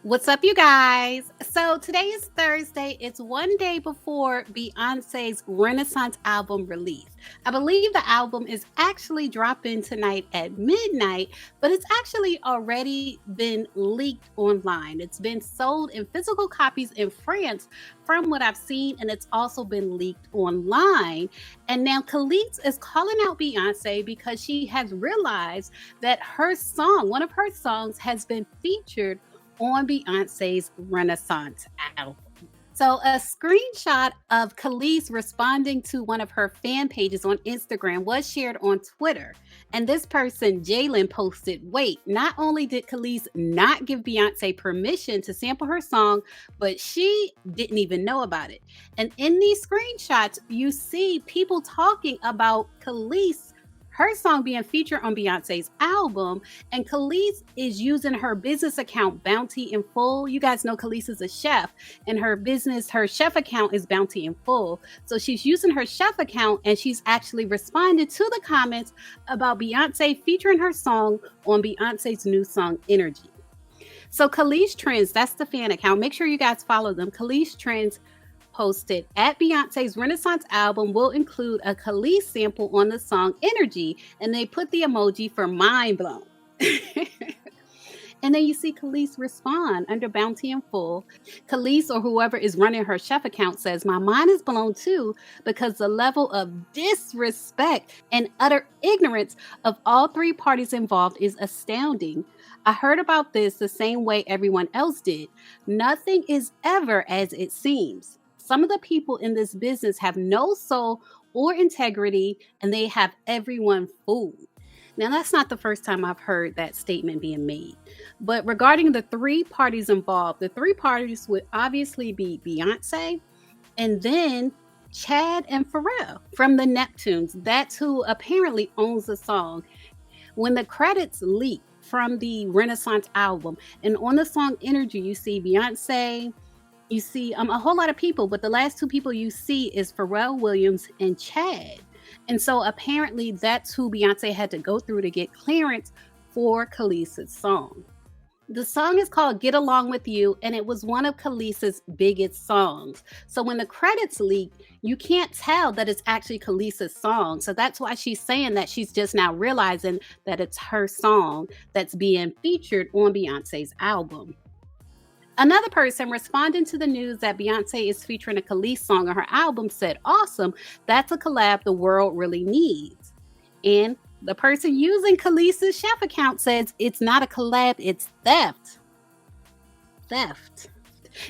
What's up, you guys? So today is Thursday. It's one day before Beyonce's Renaissance album release. I believe the album is actually dropping tonight at midnight, but it's actually already been leaked online. It's been sold in physical copies in France, from what I've seen, and it's also been leaked online. And now Kelis is calling out Beyonce because she has realized that her song, one of her songs, has been featured on Beyonce's Renaissance album. So, a screenshot of Kelis responding to one of her fan pages on Instagram was shared on Twitter. And this person, Jalen, posted, wait, not only did Kelis not give Beyonce permission to sample her song, but she didn't even know about it. And in these screenshots, you see people talking about Kelis, her song being featured on Beyonce's album, and Kelis is using her business account, Bounty in Full. You guys know Kelis is a chef, and her business, her chef account is Bounty in Full. So she's using her chef account, and she's actually responded to the comments about Beyonce featuring her song on Beyonce's new song, Energy. So Kelis Trends, that's the fan account. Make sure you guys follow them. Kelis Trends posted at Beyonce's Renaissance album will include a Kelis sample on the song Energy, and they put the emoji for mind blown. And then you see Kelis respond under Bounty in Full. Kelis, or whoever is running her chef account, says, my mind is blown too, because the level of disrespect and utter ignorance of all three parties involved is astounding. I heard about this the same way everyone else did. Nothing is ever as it seems. Some of the people in this business have no soul or integrity, and they have everyone fooled. Now, that's not the first time I've heard that statement being made. But regarding the three parties involved, the three parties would obviously be Beyonce and then Chad and Pharrell from the Neptunes. That's who apparently owns the song. When the credits leak from the Renaissance album, and on the song Energy, you see Beyonce, you see a whole lot of people, but the last two people you see is Pharrell Williams and Chad. And so apparently that's who Beyonce had to go through to get clearance for Kelis's song. The song is called Get Along With You, and it was one of Kelis's biggest songs. So when the credits leak, you can't tell that it's actually Kelis's song. So that's why she's saying that she's just now realizing that it's her song that's being featured on Beyonce's album. Another person responding to the news that Beyonce is featuring a Kelis song on her album said, awesome, that's a collab the world really needs. And the person using Kelis's chef account says it's not a collab, it's theft. Theft.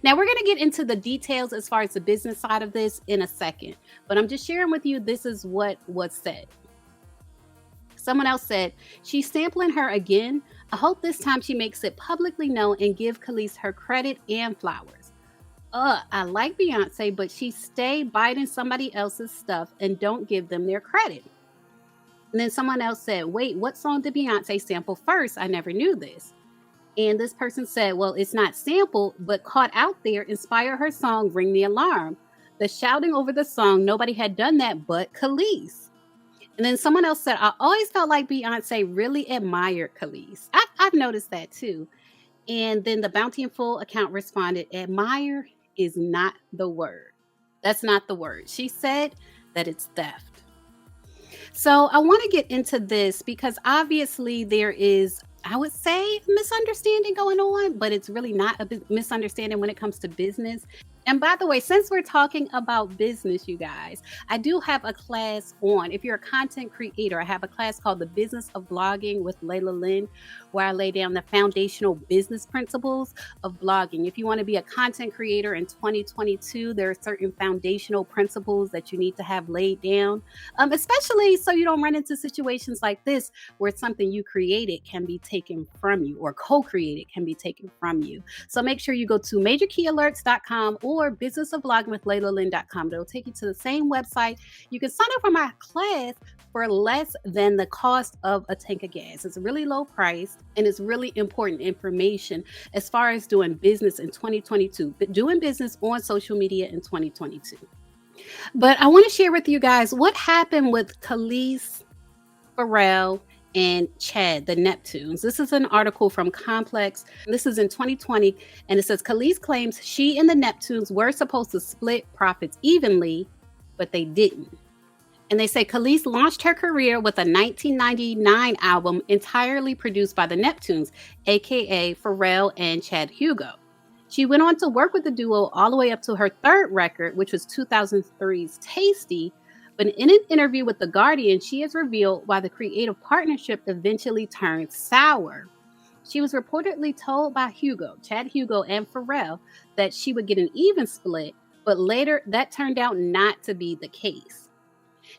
Now, we're going to get into the details as far as the business side of this in a second, but I'm just sharing with you this is what was said. Someone else said, she's sampling her again. I hope this time she makes it publicly known and give Kelis her credit and flowers. I like Beyonce, but she stay biting somebody else's stuff and don't give them their credit. And then someone else said, wait, what song did Beyonce sample first? I never knew this. And this person said, well, it's not sampled, but caught out there inspired her song, Ring the Alarm. The shouting over the song, nobody had done that but Kelis. And then someone else said, I always felt like Beyonce really admired Kelis. I've noticed that too. And then the Bounty in Full account responded, admire is not the word. That's not the word. She said that it's theft. So I want to get into this because obviously there is, I would say, misunderstanding going on, but it's really not a misunderstanding when it comes to business. And by the way, since we're talking about business, you guys, I do have a class on. If you're a content creator, I have a class called The Business of Blogging with Layla Lynn, where I lay down the foundational business principles of blogging. If you want to be a content creator in 2022, there are certain foundational principles that you need to have laid down, especially so you don't run into situations like this where something you created can be taken from you or co-created can be taken from you. So make sure you go to majorkeyalerts.com or businessofbloggingwithlaylalynn.com. It'll take you to the same website. You can sign up for my class for less than the cost of a tank of gas. It's really low priced and it's really important information as far as doing business in 2022, but doing business on social media in 2022. But I want to share with you guys what happened with Kelis, Pharrell, and Chad, the Neptunes. This is an article from Complex. This is in 2020, and it says Kelis claims she and the Neptunes were supposed to split profits evenly, but they didn't. And they say Kelis launched her career with a 1999 album entirely produced by the Neptunes, aka Pharrell and Chad Hugo. She went on to work with the duo all the way up to her third record, which was 2003's Tasty. But in an interview with The Guardian, she has revealed why the creative partnership eventually turned sour. She was reportedly told by Chad Hugo, and Pharrell that she would get an even split, but later that turned out not to be the case.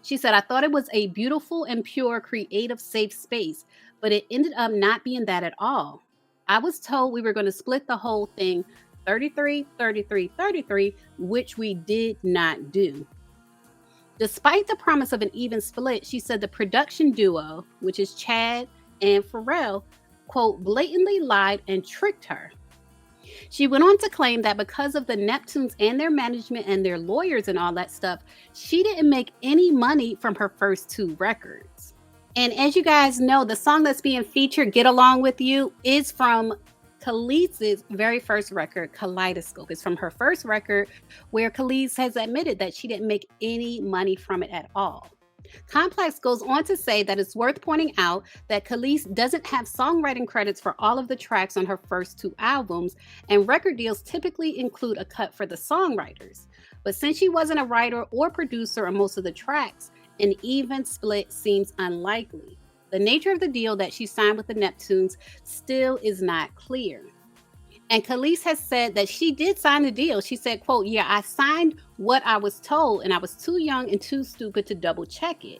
She said, I thought it was a beautiful and pure, creative, safe space, but it ended up not being that at all. I was told we were going to split the whole thing 33, 33, 33, which we did not do. Despite the promise of an even split, she said the production duo, which is Chad and Pharrell, quote, blatantly lied and tricked her. She went on to claim that because of the Neptunes and their management and their lawyers and all that stuff, she didn't make any money from her first two records. And as you guys know, the song that's being featured, Get Along With You, is from Kelis's very first record, Kaleidoscope. It's from her first record, where Kelis has admitted that she didn't make any money from it at all. Complex goes on to say that it's worth pointing out that Kelis doesn't have songwriting credits for all of the tracks on her first two albums, and record deals typically include a cut for the songwriters. But since she wasn't a writer or producer on most of the tracks, an even split seems unlikely. The nature of the deal that she signed with the Neptunes still is not clear. And Kelis has said that she did sign the deal. She said, quote, yeah, I signed what I was told, and I was too young and too stupid to double check it.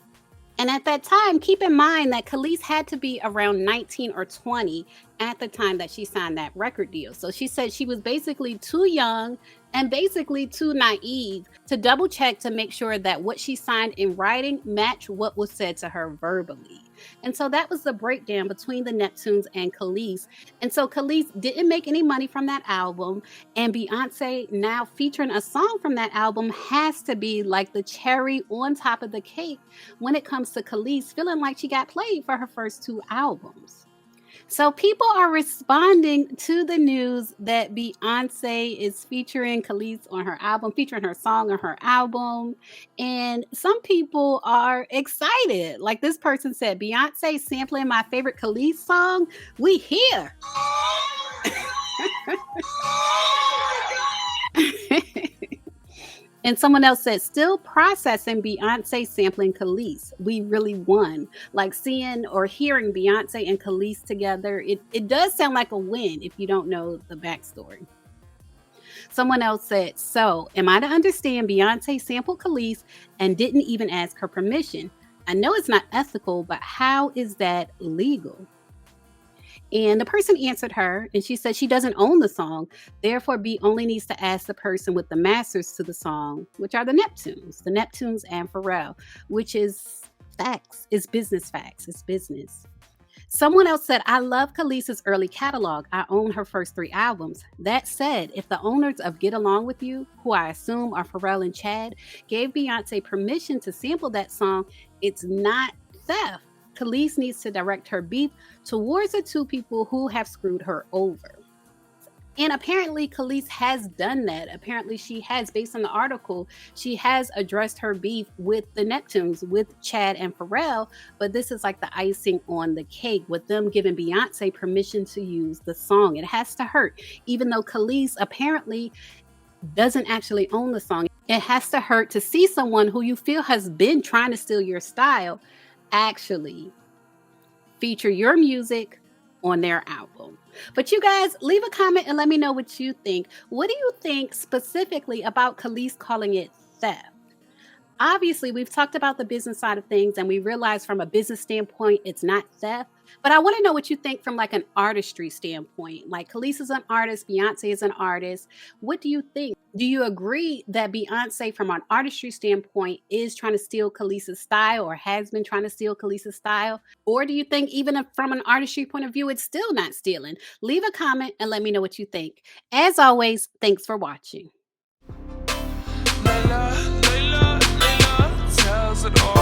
And at that time, keep in mind that Kelis had to be around 19 or 20 at the time that she signed that record deal. So she said she was basically too young and basically too naive to double check to make sure that what she signed in writing matched what was said to her verbally. And so that was the breakdown between the Neptunes and Kelis. And so Kelis didn't make any money from that album, and Beyonce now featuring a song from that album has to be like the cherry on top of the cake when it comes to Kelis feeling like she got played for her first two albums. So people are responding to the news that Beyonce is featuring Kelis on her album, featuring her song on her album. And some people are excited. Like this person said, Beyonce sampling my favorite Kelis song. We here. And someone else said, still processing Beyonce sampling Kelis. We really won. Like seeing or hearing Beyonce and Kelis together, it does sound like a win if you don't know the backstory. Someone else said, so am I to understand Beyonce sampled Kelis and didn't even ask her permission? I know it's not ethical, but how is that legal? And the person answered her, and she said she doesn't own the song. Therefore, B only needs to ask the person with the masters to the song, which are the Neptunes and Pharrell, which is facts. It's business facts. It's business. Someone else said, I love Kelis's early catalog. I own her first three albums. That said, if the owners of Get Along With You, who I assume are Pharrell and Chad, gave Beyonce permission to sample that song, it's not theft. Kelis needs to direct her beef towards the two people who have screwed her over. And apparently Kelis has done that. Apparently she has, based on the article, she has addressed her beef with the Neptunes, with Chad and Pharrell, but this is like the icing on the cake with them giving Beyonce permission to use the song. It has to hurt, even though Kelis apparently doesn't actually own the song. It has to hurt to see someone who you feel has been trying to steal your style actually feature your music on their album. But you guys, leave a comment and let me know what you think. What do you think specifically about Kelis calling it theft? Obviously, we've talked about the business side of things and we realize from a business standpoint, it's not theft. But I want to know what you think from like an artistry standpoint. Like Kelis is an artist, Beyonce is an artist. What do you think? Do you agree that Beyonce from an artistry standpoint is trying to steal Kelis's style or has been trying to steal Kelis's style? Or do you think even if from an artistry point of view, it's still not stealing? Leave a comment and let me know what you think. As always, thanks for watching. Layla, Layla, Layla tells it all.